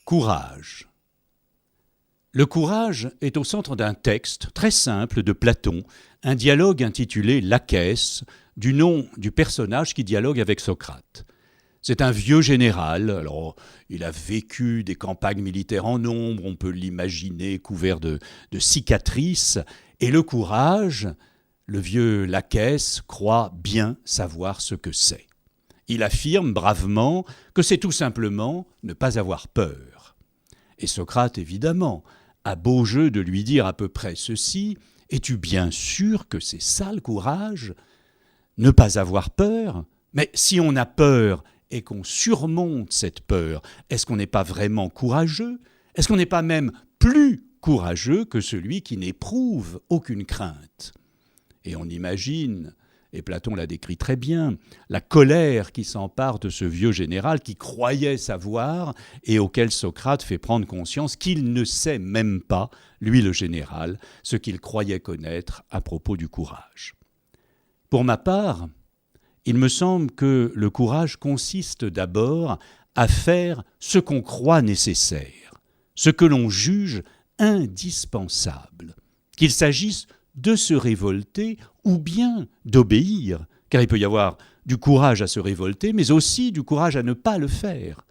Courage. Le courage est au centre d'un texte très simple de Platon, un dialogue intitulé L'Achès, du nom du personnage qui dialogue avec Socrate. C'est un vieux général, alors il a vécu des campagnes militaires en nombre, on peut l'imaginer couvert de cicatrices, et le courage, le vieux L'Achès croit bien savoir ce que c'est. Il affirme bravement que c'est tout simplement ne pas avoir peur. Et Socrate, évidemment, a beau jeu de lui dire à peu près ceci: « Es-tu bien sûr que c'est ça le courage ? Ne pas avoir peur ? Mais si on a peur et qu'on surmonte cette peur, est-ce qu'on n'est pas vraiment courageux ? Est-ce qu'on n'est pas même plus courageux que celui qui n'éprouve aucune crainte ?» Et on imagine, et Platon l'a décrit très bien, la colère qui s'empare de ce vieux général qui croyait savoir et auquel Socrate fait prendre conscience qu'il ne sait même pas, lui le général, ce qu'il croyait connaître à propos du courage. Pour ma part, il me semble que le courage consiste d'abord à faire ce qu'on croit nécessaire, ce que l'on juge indispensable, qu'il s'agisse de se révolter ou bien d'obéir, car il peut y avoir du courage à se révolter, mais aussi du courage à ne pas le faire.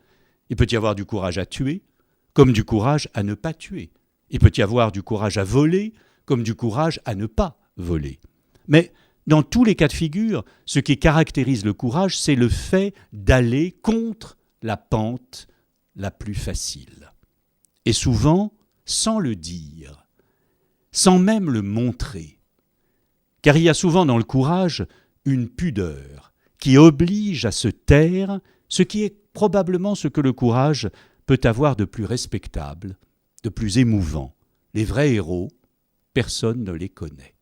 Il peut y avoir du courage à tuer, comme du courage à ne pas tuer. Il peut y avoir du courage à voler, comme du courage à ne pas voler. Mais dans tous les cas de figure, ce qui caractérise le courage, c'est le fait d'aller contre la pente la plus facile. Et souvent, sans le dire, sans même le montrer. Car il y a souvent dans le courage une pudeur qui oblige à se taire, ce qui est probablement ce que le courage peut avoir de plus respectable, de plus émouvant. Les vrais héros, personne ne les connaît.